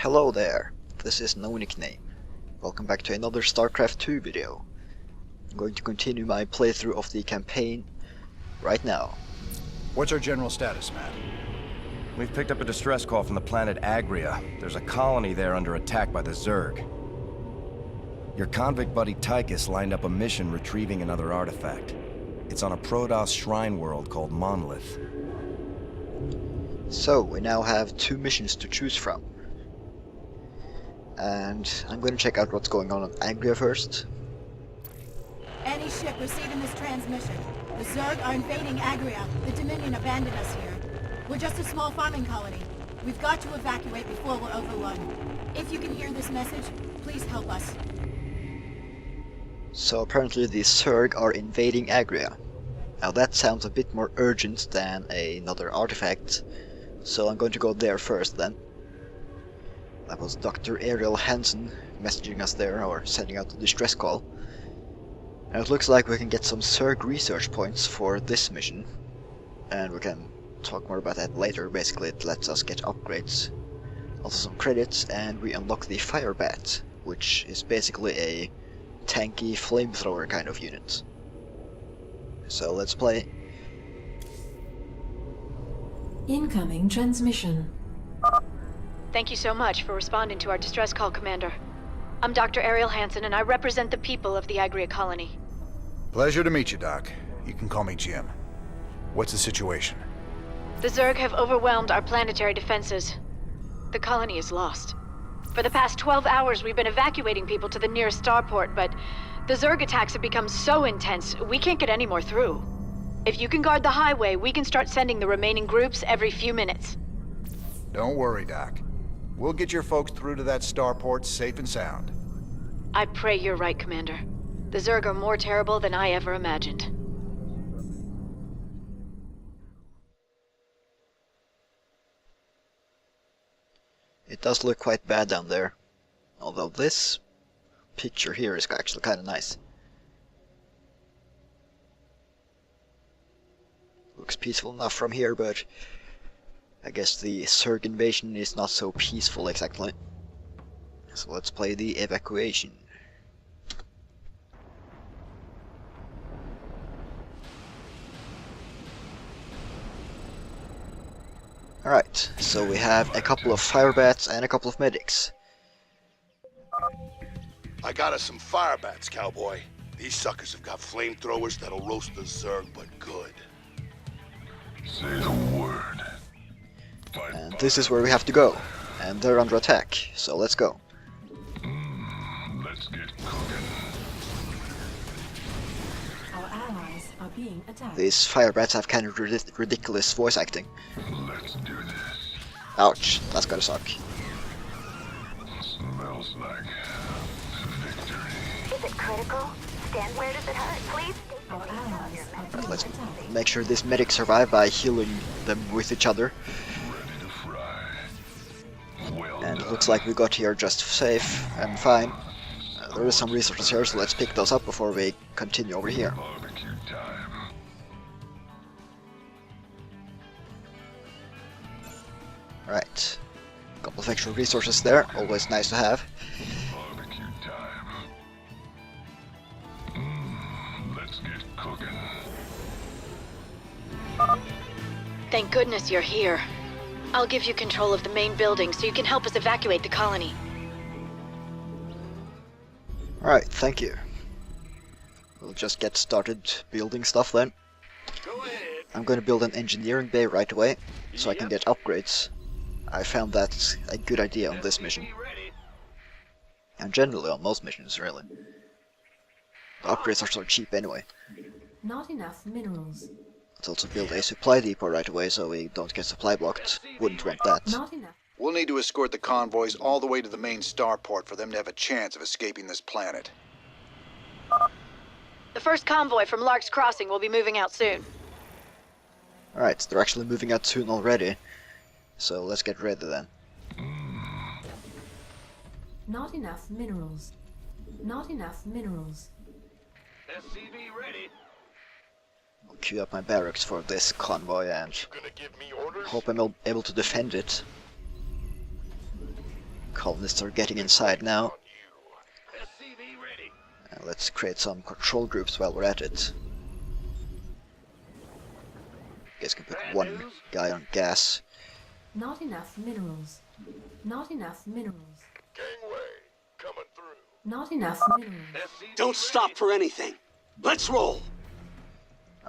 Hello there, this is TENoNickname. Welcome back to another StarCraft 2 video. I'm going to continue my playthrough of the campaign right now. What's our general status, Matt? We've picked up a distress call from the planet Agria. There's a colony there under attack by the Zerg. Your convict buddy Tychus lined up a mission retrieving another artifact. It's on a Protoss shrine world called Monolith. So, we now have two missions to choose from. And I'm going to check out what's going on Agria first. Any ship receiving this transmission. The Zerg are invading Agria. The Dominion abandoned us here. We're just a small farming colony. We've got to evacuate before we're overrun. If you can hear this message, please help us. So apparently the Zerg are invading Agria. Now that sounds a bit more urgent than another artifact, so I'm going to go there first then. That was Dr. Ariel Hansen messaging us there, or sending out the distress call. And it looks like we can get some Zerg research points for this mission. And we can talk more about that later. Basically it lets us get upgrades. Also some credits, and we unlock the Fire Bat, which is basically a tanky flamethrower kind of unit. So let's play. Incoming transmission. Thank you so much for responding to our distress call, Commander. I'm Dr. Ariel Hansen, and I represent the people of the Agria colony. Pleasure to meet you, Doc. You can call me Jim. What's the situation? The Zerg have overwhelmed our planetary defenses. The colony is lost. For the past 12 hours, we've been evacuating people to the nearest starport, but the Zerg attacks have become so intense, we can't get any more through. If you can guard the highway, we can start sending the remaining groups every few minutes. Don't worry, Doc. We'll get your folks through to that starport safe and sound. I pray you're right, Commander. The Zerg are more terrible than I ever imagined. It does look quite bad down there, although this picture here is actually kind of nice. Looks peaceful enough from here, but I guess the Zerg invasion is not so peaceful exactly. So let's play the Evacuation. Alright, so we have a couple of fire bats and a couple of medics. I got us some fire bats, cowboy. These suckers have got flamethrowers that'll roast the Zerg, but good. Say the word. And this is where we have to go. And they're under attack, so let's go. Let's get cooking. Our allies are being attacked. These fire bats have kind of ridiculous voice acting. Let's do this. Ouch, that's gotta suck. Smells like victory. Is it critical? Stand where does it hurt, please? Our allies are being Let's attacked. make sure this medic survive by healing them with each other. Ready to fry. Well And it done. looks like we got here just safe and fine. There is some resources here, so let's pick those up before we continue over here. Barbecue time. Right. Couple of extra resources there, always nice to have. Barbecue time. Let's get cooking. Thank goodness you're here. I'll give you control of the main building so you can help us evacuate the colony. Alright, thank you. We'll just get started building stuff then. Go ahead. I'm going to build an engineering bay right away, so I can get upgrades. I found that a good idea on this mission. And generally on most missions, really. The upgrades are so cheap anyway. Not enough minerals. Let's also build a supply depot right away so we don't get supply blocked. Wouldn't want that. Not enough. We'll need to escort the convoys all the way to the main starport for them to have a chance of escaping this planet. The first convoy from Lark's Crossing will be moving out soon. Alright, they're actually moving out soon already. So let's get ready then. Not enough minerals. Not enough minerals. SCV ready. I'll queue up my barracks for this convoy and Gonna give me orders? hope I'm able to defend it. Colonists are getting inside now. Let's create some control groups while we're at it. Guess can put one guy on gas. Not enough minerals. Not enough minerals. Gangway, coming through. Not enough minerals. Don't stop for anything. Let's roll.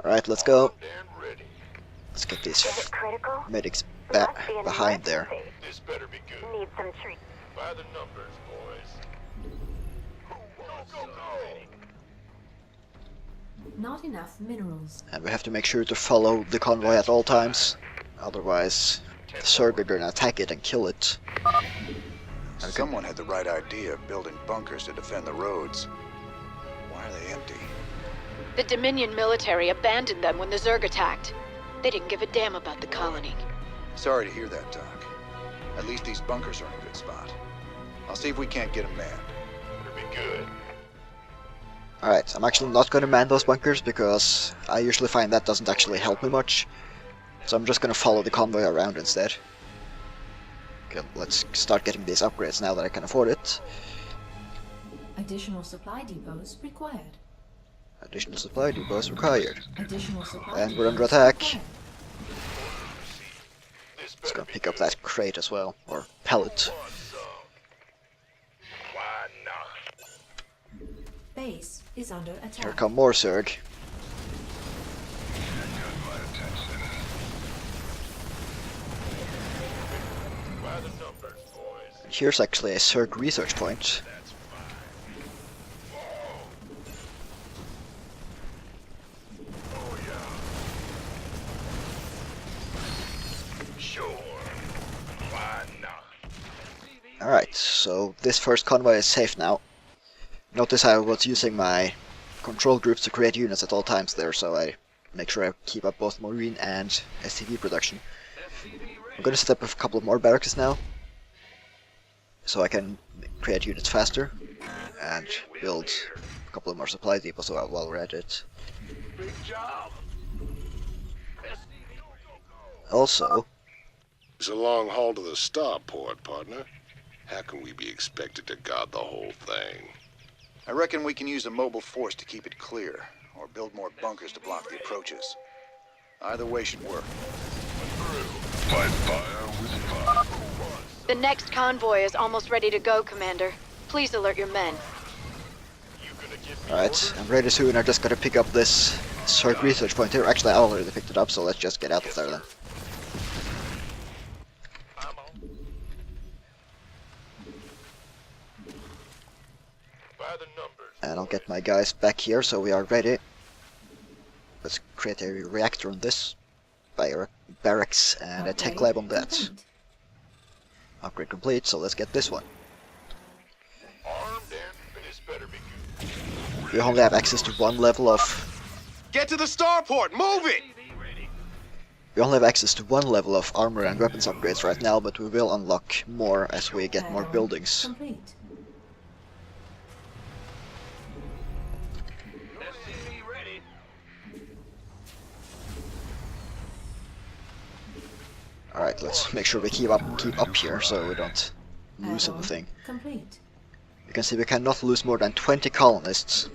Alright, let's go. And ready. Let's get these Is it critical? medics We must be in behind there. emergency. This better be good. Need some treat. By the numbers, boys. Go. Not enough minerals. And we have to make sure to follow the convoy at all times. Otherwise, the Zerg are gonna attack it and kill it. Someone had the right idea of building bunkers to defend the roads. Why are they empty? The Dominion military abandoned them when the Zerg attacked. They didn't give a damn about the colony. Sorry to hear that, Doc. At least these bunkers are in a good spot. I'll see if we can't get them manned. Better be good. Alright, I'm actually not gonna man those bunkers because I usually find that doesn't actually help me much. So I'm just gonna follow the convoy around instead. Okay, let's start getting these upgrades now that I can afford it. Additional supply depots required. Additional supply depots required. Additional supply And we're under depots attack. required. Let's go pick up that crate as well, or pellet. Why not? Base is under attack. Here come more Zerg. By the numbers, boys. And here's actually a Zerg research point. That's fine. Oh yeah. Sure. Why not? Alright, so this first convoy is safe now. Notice I was using my control groups to create units at all times there, so I make sure I keep up both Marine and SCV production. I'm gonna set up a couple of more barracks now, so I can create units faster, and build a couple of more supply depots while we're at it. Big job. Also, It's a long haul to the starport, partner. How can we be expected to guard the whole thing? I reckon we can use a mobile force to keep it clear, or build more bunkers to block the approaches. Either way should work. Fight fire with fire. The next convoy is almost ready to go, Commander. Please alert your men. alright, I'm ready soon. I just gotta pick up this Zerg research point here. Actually, I already picked it up, so let's just get out of there then. By the numbers. And I'll get my guys back here so we are ready. Let's create a reactor on this, barracks, and a tech Upgrade lab on that. complete. Upgrade complete, so let's get this one. Armed and this better be good. We only have access to one level of... Get to the starport! Move it! We only have access to one level of armor and weapons upgrades right now, but we will unlock more as we get more Add-on buildings. Complete. Alright, let's make sure we keep up here so we don't lose Add-on anything. Complete. You can see we cannot lose more than 20 colonists.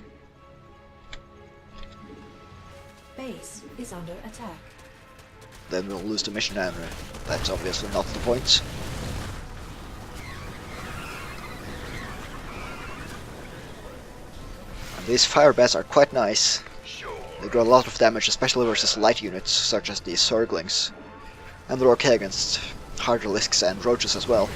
Base is under attack. Then we'll lose the mission, and that's obviously not the point. And these fire bats are quite nice. They do a lot of damage, especially versus light units, such as the Zerglings. And they're okay against Hardelisks and Roaches as well.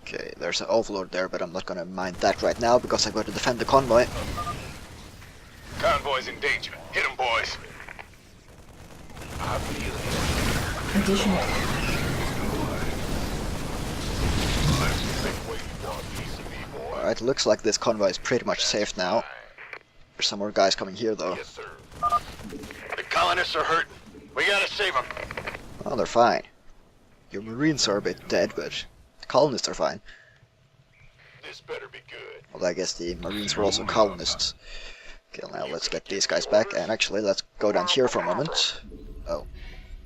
Okay, there's an overlord there, but I'm not gonna mind that right now because I'm going to defend the convoy. Convoy's in danger. Hit 'em, boys. I feel it. Additional. Alright, looks like this convoy is pretty much safe now. There's some more guys coming here though. Yes, sir. The colonists are hurting. We gotta save them. Oh, they're fine. Your Marines are a bit dead, but The colonists are fine. This better be good. Although I guess the Marines were also colonists. Okay, now let's get these guys back, and actually let's go down here for a moment. Oh.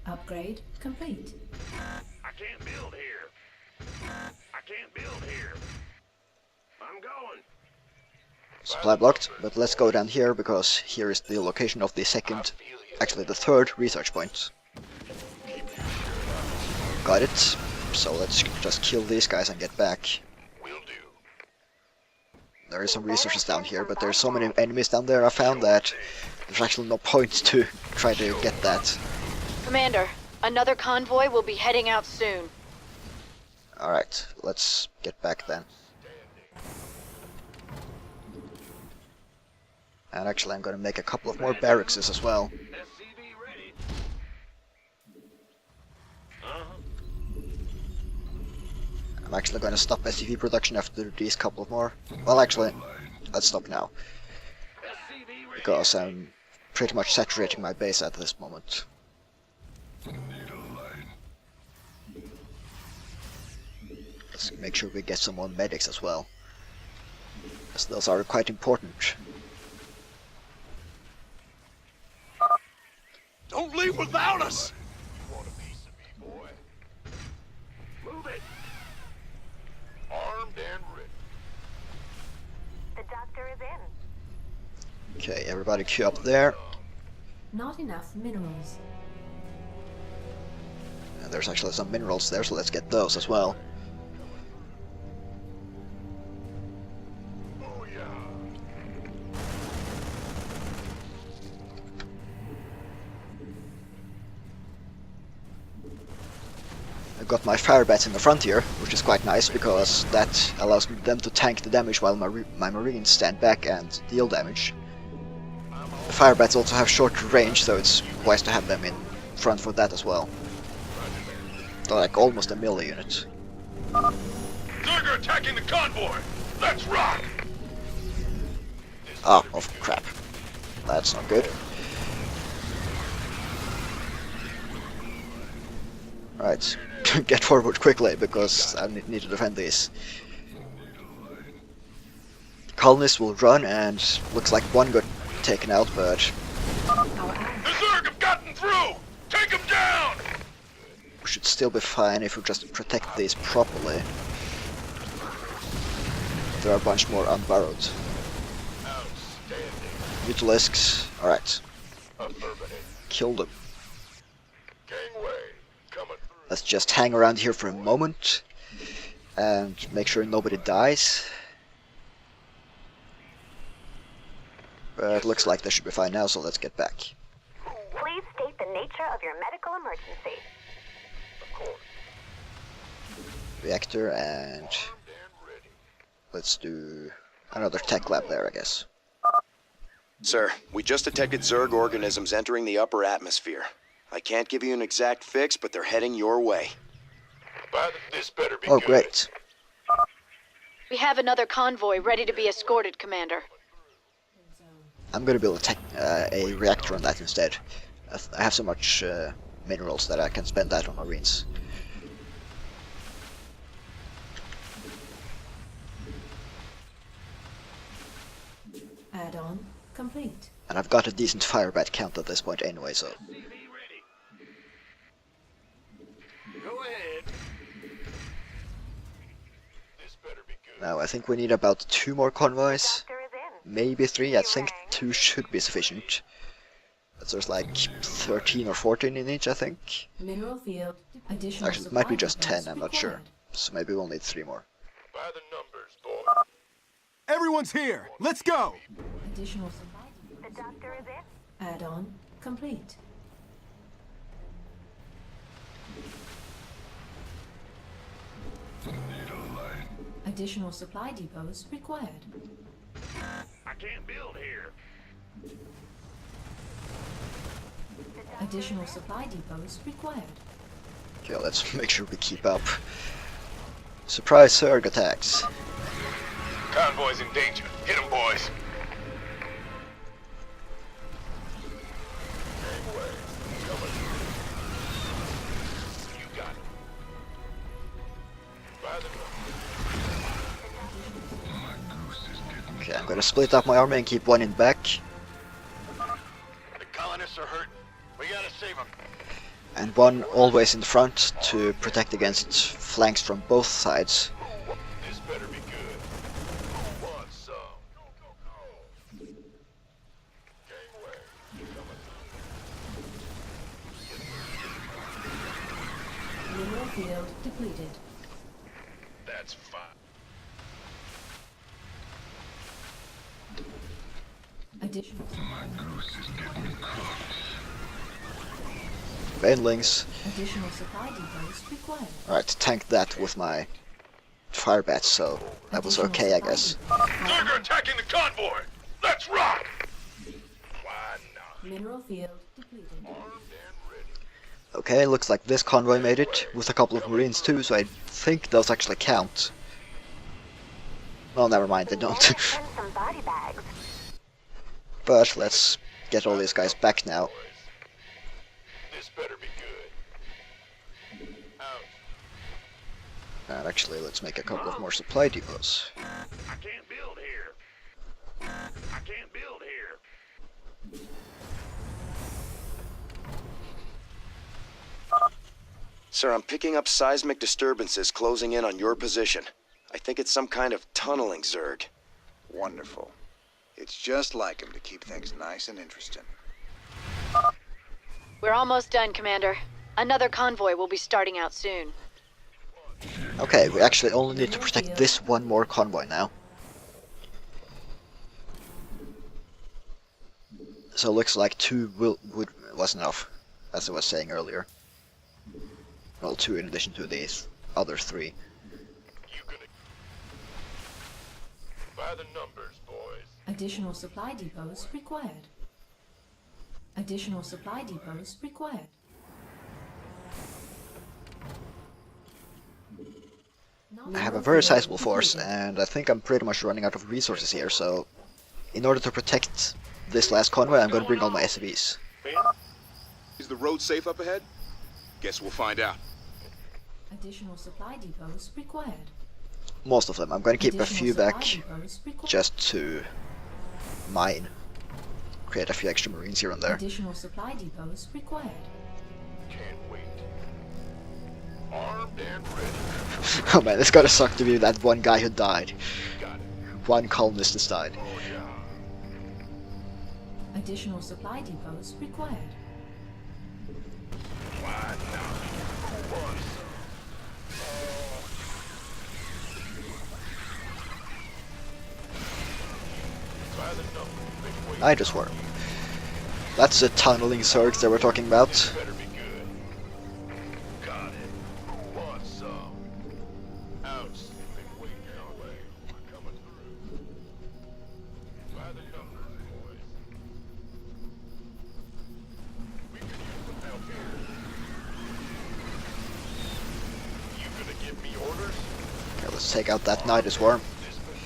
Upgrade complete. I can't build here. I can't build here. I'm going. Supply blocked, but let's go down here, because here is the location of the second, actually the third research point. Got it. So let's just kill these guys and get back. There is some resources down here, but there's so many enemies down there I found that there's actually no point to try to get that. Commander, another convoy will be heading out soon. Alright, let's get back then. And actually I'm gonna make a couple of more barracks as well. I'm actually going to stop SCV production after these couple of more. Well, actually, let's stop now. Because I'm pretty much saturating my base at this moment. Let's make sure we get some more medics as well. As those are quite important. Don't leave without us! You want a piece of me, boy? Move it! Armed and ready. The doctor is in. Okay, everybody queue up there. Not enough minerals. And there's actually some minerals there, so let's get those as well. Oh yeah. I've got my fire bats in the front here, which is quite nice, because that allows them to tank the damage while my marines stand back and deal damage. The fire bats also have shorter range, so it's wise to have them in front for that as well. They're like almost a melee unit. Zerg are attacking the convoy! Let's rock! Oh, crap. That's not good. Right, get forward quickly, because I need to defend these. Colonists will run, and looks like one got taken out, but... The Zerg have gotten through! Take them down! we should still be fine if we just protect these properly. There are a bunch more unburrowed. Mutilisks, alright. Kill them. Let's just hang around here for a moment and make sure nobody dies. But it looks like they should be fine now, so let's get back. Please state the nature of your medical emergency. Reactor, and let's do another tech lab there, I guess. Sir, we just detected Zerg organisms entering the upper atmosphere. I can't give you an exact fix, but they're heading your way. This better be Oh, good. great. We have another convoy ready to be escorted, Commander. I'm gonna build a reactor on that instead. I have so much minerals that I can spend that on marines. Add-on complete. And I've got a decent fire bat count at this point anyway, so... Go ahead. This better be good. Now I think we need about 2 more convoys. Doctor is in. Maybe 3, I think 2 should be sufficient. But there's like 13 or 14 in each, I think. Mineral field. Additional Actually, it might be supply just depots 10, I'm not sure. required. So maybe we'll need 3 more. By the numbers, boy. Everyone's here. Let's go. Additional supply The doctor is in. Add-on complete. Additional supply depots required. I can't build here. Additional supply depots required. Okay, let's make sure we keep up. Surprise Zerg attacks. Convoy's in danger. Hit them, boys. You got it. By Okay, I'm gonna split up my army and keep one in back. The colonists are hurting. We gotta save them. And one always in the front to protect against flanks from both sides. This better be good. Who wants some? Gangway. Mineral field depleted. That's fine. Additional. Banelings. Additional supply depots required. Alright, tanked that with my fire bats, so that was okay, I guess. Zerg are attacking the convoy! Let's rock! Why not? Mineral field depleted. Okay, looks like this convoy made it, with a couple of marines too, so I think those actually count. Well, never mind, they don't. Send some body bags. But let's get all these guys back now. This better be good. Out. And actually, let's make a couple of more supply depots. I can't build here. I can't build here. Sir, I'm picking up seismic disturbances closing in on your position. I think it's some kind of tunneling Zerg. Wonderful. It's just like him to keep things nice and interesting. We're almost done, Commander. Another convoy will be starting out soon. Okay, we actually only need to protect this one more convoy now. So looks like two was enough, as I was saying earlier. Well, two in addition to these other three. You gonna... By the numbers, boys. Additional supply depots required. Additional supply depots required. I have a very sizable force, and I think I'm pretty much running out of resources here, so in order to protect this last convoy, I'm going to bring all my SCVs. Is the road safe up ahead? Guess we'll find out. Additional supply depots required. Most of them. I'm going to keep a few back, Required. just to mine. Create a few extra marines here and there. Additional supply depots required. Can't wait. Armed and ready. Oh man, it's gotta suck to be that one guy who died. Got it. One colonist has died. Oh yeah. Additional supply depots required. Why not? Who wants some? By the numbers, big weight. I just work. That's the tunneling Zergs that we're talking about. Better be good. Got it. Who wants some? Ouch. Big weight in our way. We're coming through. By the numbers, boys. We can use some help here. You gonna give me orders? Okay, let's take out that Nidus Worm.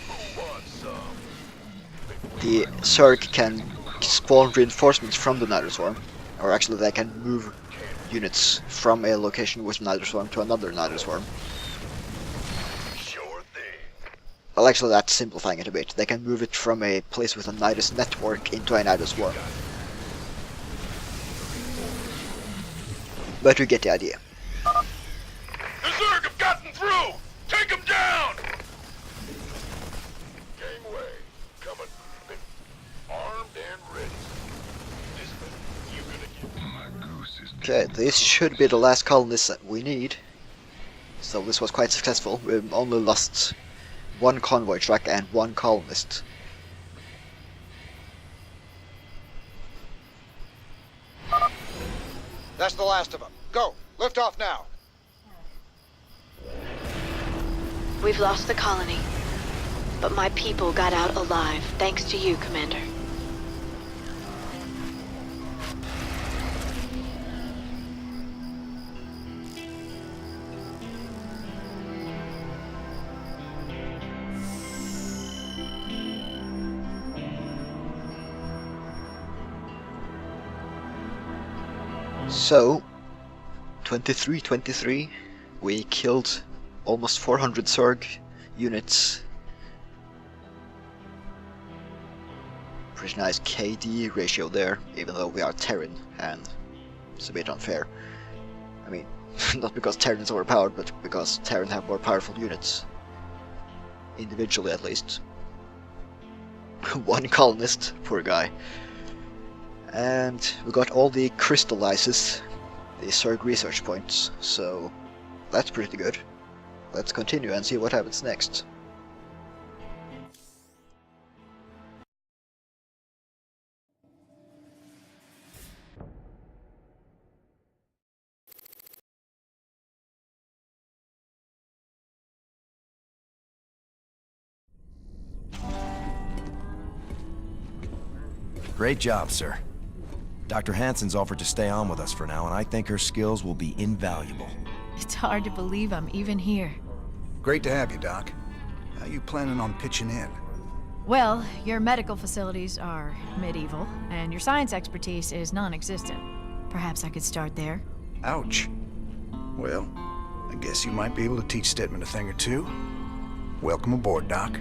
Who wants some? The Zerg can spawn reinforcements from the Nidus Worm, or actually they can move units from a location with Nidus Worm to another Nidus Worm. Sure thing. Well, actually that's simplifying it a bit. They can move it from a place with a Nidus network into a Nidus Worm. But we get the idea. The Zerg have gotten through! Take them down! Gangway, coming. Armed and ready. This way, you gonna get... Okay, this should be the last colonists that we need. So this was quite successful. We've only lost one convoy truck and one colonist. That's the last of them. Go! Lift off now! We've lost the colony, but my people got out alive, thanks to you, Commander. So, 23-23, we killed almost 400 Zerg units. Pretty nice KD ratio there, even though we are Terran, and it's a bit unfair. I mean, not because Terran is overpowered, but because Terran have more powerful units. Individually, at least. One colonist, poor guy. And we got all the crystallizes, the Zerg research points, so that's pretty good. Let's continue and see what happens next. Great job, sir. Dr. Hansen's offered to stay on with us for now, and I think her skills will be invaluable. It's hard to believe I'm even here. Great to have you, Doc. How you planning on pitching in? Well, your medical facilities are medieval, and your science expertise is non-existent. Perhaps I could start there. Ouch. Well, I guess you might be able to teach Stedman a thing or two. Welcome aboard, Doc.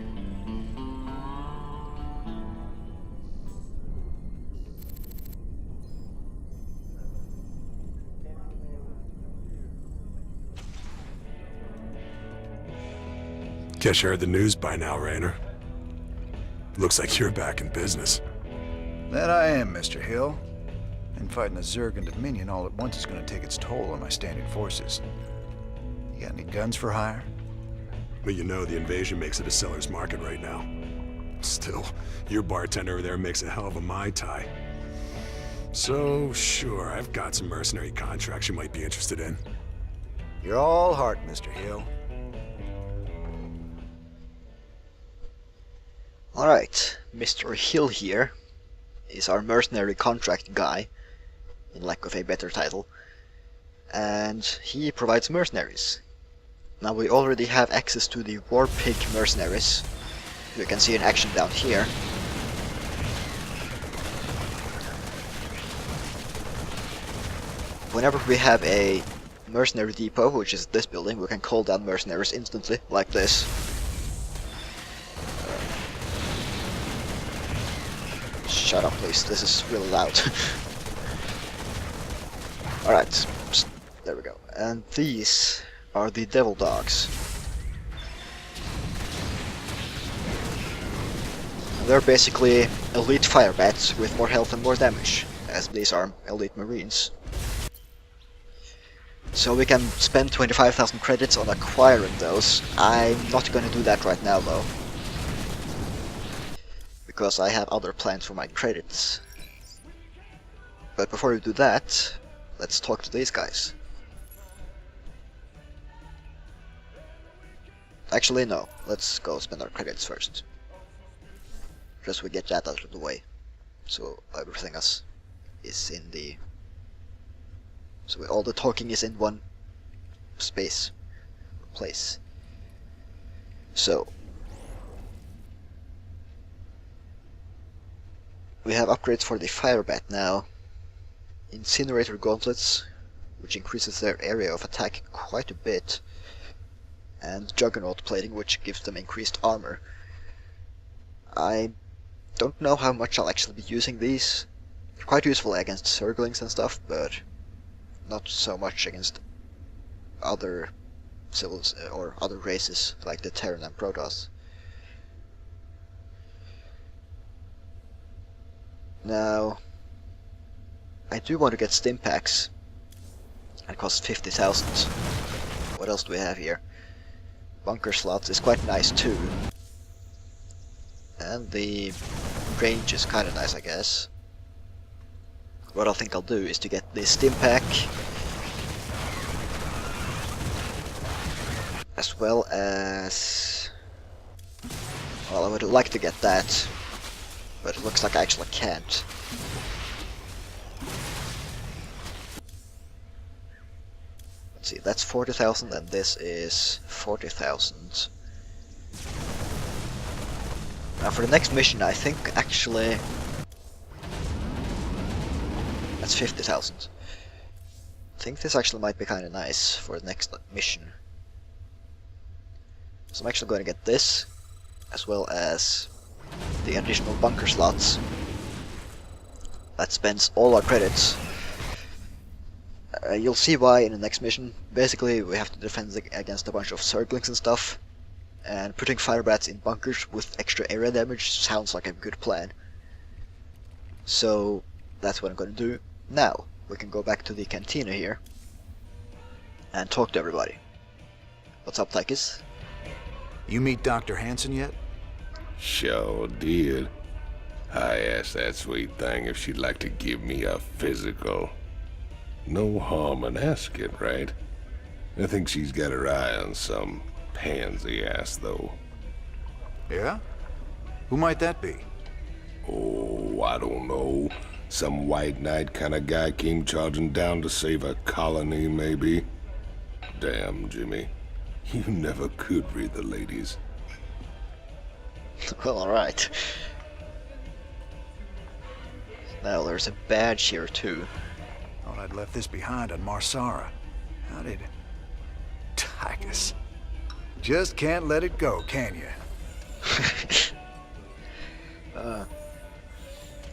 Guess you heard the news by now, Raynor. Looks like you're back in business. That I am, Mr. Hill. And fighting the Zerg and Dominion all at once is going to take its toll on my standing forces. You got any guns for hire? But you know the invasion makes it a seller's market right now. Still, your bartender over there makes a hell of a Mai Tai. So, sure, I've got some mercenary contracts you might be interested in. You're all heart, Mr. Hill. Alright, Mr. Hill here is our mercenary contract guy, in lack of a better title, and he provides mercenaries. Now we already have access to the War Pig mercenaries, you can see in action down here. Whenever we have a mercenary depot, which is this building, we can call down mercenaries instantly, like this. Shut up, please. This is really loud. Alright, there we go. And these are the Devil Dogs. They're basically elite fire bats with more health and more damage, as these are elite marines. So we can spend 25,000 credits on acquiring those. I'm not gonna do that right now though, because I have other plans for my credits. But before we do that, let's talk to these guys. Actually no, let's go spend our credits first. Just so we get that out of the way. So everything else is in the... So all the talking is in one space, place. So we have upgrades for the Fire Bat now. Incinerator Gauntlets, which increases their area of attack quite a bit. And Juggernaut Plating, which gives them increased armor. I don't know how much I'll actually be using these. They're quite useful against Zerglings and stuff, but not so much against other civils or other races like the Terran and Protoss. Now, I do want to get stim packs. It costs 50,000. What else do we have here? Bunker slots is quite nice too. And the range is kinda nice, I guess. What I think I'll do is to get the stim pack, as well as... well, I would like to get that, but it looks like I actually can't. Let's see, that's 40,000 and this is 40,000. Now for the next mission, I think actually that's 50,000. I think this actually might be kind of nice for the next mission. So I'm actually going to get this, as well as the additional bunker slots. That spends all our credits. You'll see why in the next mission. Basically, we have to defend against a bunch of Zerglings and stuff. And putting fire bats in bunkers with extra area damage sounds like a good plan. So that's what I'm going to do. Now, we can go back to the cantina here and talk to everybody. What's up, Tychus? You meet Dr. Hansen yet? Sure did. I asked that sweet thing if she'd like to give me a physical. No harm in asking, right? I think she's got her eye on some pansy ass, though. Yeah? Who might that be? Oh, I don't know. Some white knight kind of guy came charging down to save a colony, maybe. Damn, Jimmy. You never could read the ladies. Well, alright. Now there's a badge here too. Thought I'd left this behind on Marsara. How did... Tychus. Just can't let it go, can you?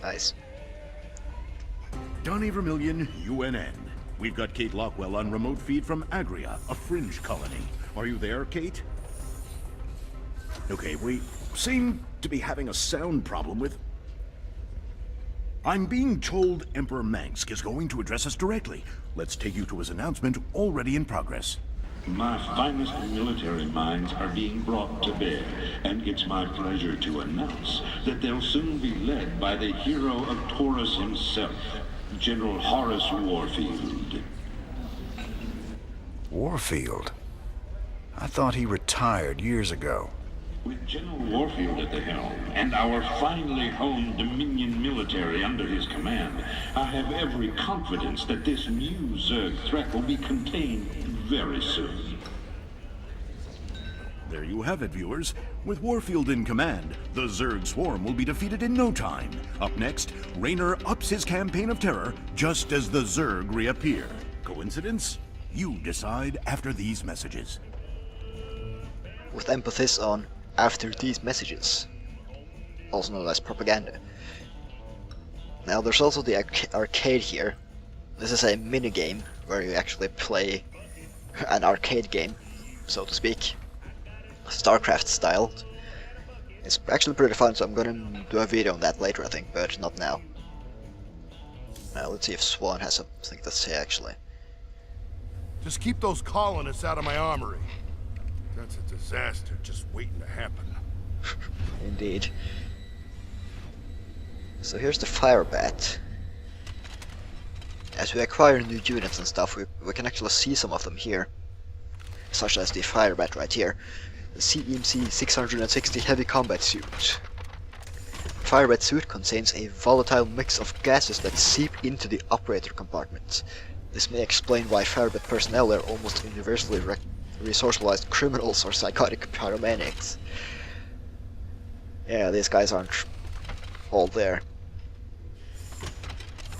Nice. Donnie Vermillion, UNN. We've got Kate Lockwell on remote feed from Agria, a fringe colony. Are you there, Kate? Okay, we seem to be having a sound problem with... I'm being told Emperor Mangsk is going to address us directly. Let's take you to his announcement, already in progress. My finest military minds are being brought to bear, and it's my pleasure to announce that they'll soon be led by the hero of Taurus himself, General Horace Warfield. Warfield? I thought he retired years ago. With General Warfield at the helm, and our finely honed Dominion military under his command, I have every confidence that this new Zerg threat will be contained very soon. There you have it, viewers. With Warfield in command, the Zerg swarm will be defeated in no time. Up next, Raynor ups his campaign of terror just as the Zerg reappear. Coincidence? You decide after these messages. With emphasis on after these messages, also known as propaganda. Now there's also the arcade here. This is a minigame where you actually play an arcade game, so to speak. StarCraft style. It's actually pretty fun, so I'm gonna do a video on that later, I think, but not now. Now let's see if Swan has something to say actually. Just keep those colonists out of my armory. That's a disaster just waiting to happen. Indeed. So here's the fire bat. As we acquire new units and stuff, we can actually see some of them here. Such as the fire bat right here. The CMC 660 heavy combat suit. Firebat suit contains a volatile mix of gases that seep into the operator compartment. This may explain why Firebat personnel are almost universally resourcialized criminals or psychotic pyromaniacs. Yeah, these guys aren't all there.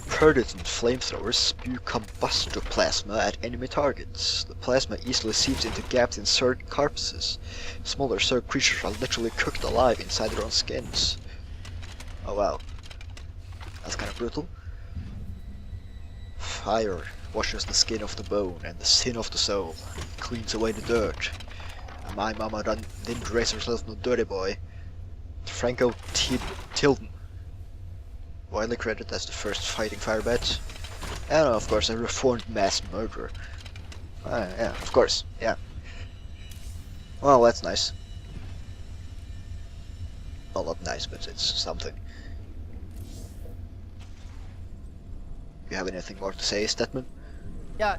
Perditant flamethrowers spew combustoplasma at enemy targets. The plasma easily seeps into gaps in Zerg carcasses. Smaller Zerg creatures are literally cooked alive inside their own skins. Oh wow. That's kind of brutal. Fire washes the skin off the bone and the sin of the soul. Cleans away the dirt. And my mama didn't raise herself no dirty boy. Franco Tilden. Widely credited as the first fighting firebat. And of course a reformed mass murderer. Yeah, of course, yeah. Well, that's nice. Well, not nice, but it's something. You have anything more to say, Stetman?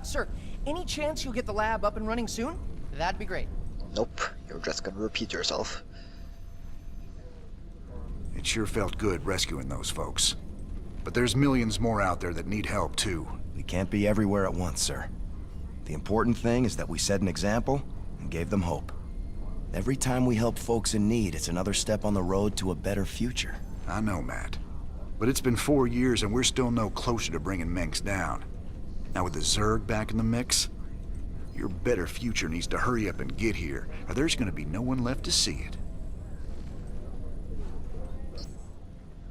Sir, any chance you'll get the lab up and running soon? That'd be great. Nope, you're just gonna repeat yourself. It sure felt good rescuing those folks. But there's millions more out there that need help, too. We can't be everywhere at once, sir. The important thing is that we set an example and gave them hope. Every time we help folks in need, it's another step on the road to a better future. I know, Matt. But it's been 4 years and we're still no closer to bringing Mengsk down. Now with the Zerg back in the mix, Your better future needs to hurry up and get here, or there's gonna be no one left to see it.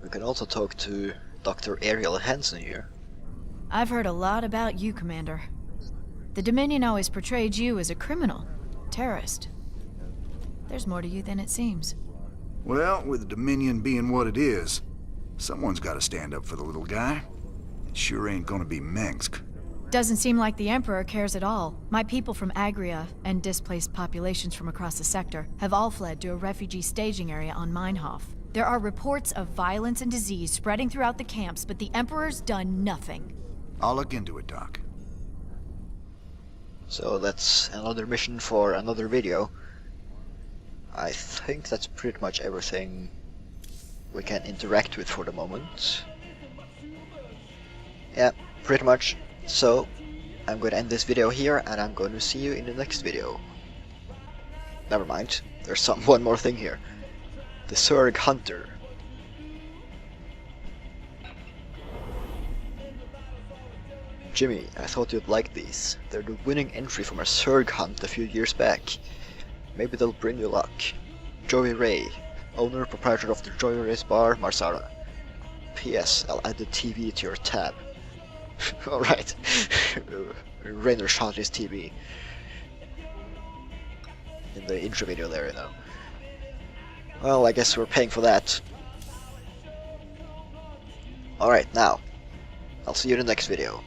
We can also talk to Dr. Ariel Hansen here. I've heard a lot about you, Commander. The Dominion always portrayed you as a criminal, terrorist. There's more to you than it seems. Well, with the Dominion being what it is, someone's gotta stand up for the little guy. It sure ain't gonna be Mengsk. Doesn't seem like the Emperor cares at all. My people from Agria and displaced populations from across the sector have all fled to a refugee staging area on Meinhof. There are reports of violence and disease spreading throughout the camps, but the Emperor's done nothing. I'll look into it, Doc. So that's another mission for another video. I think that's pretty much everything we can interact with for the moment. Yeah, pretty much. So, I'm going to end this video here, and I'm going to see you in the next video. Never mind, there's one more thing here. The Zerg Hunter. Jimmy, I thought you'd like these. They're the winning entry from a Zerg hunt a few years back. Maybe they'll bring you luck. Joey Ray, owner proprietor of the Joey Ray's Bar, Marsara. P.S. I'll add the TV to your tab. Alright. Rainer shot his TV. In the intro video there, you know. Well, I guess we're paying for that. Alright, now. I'll see you in the next video.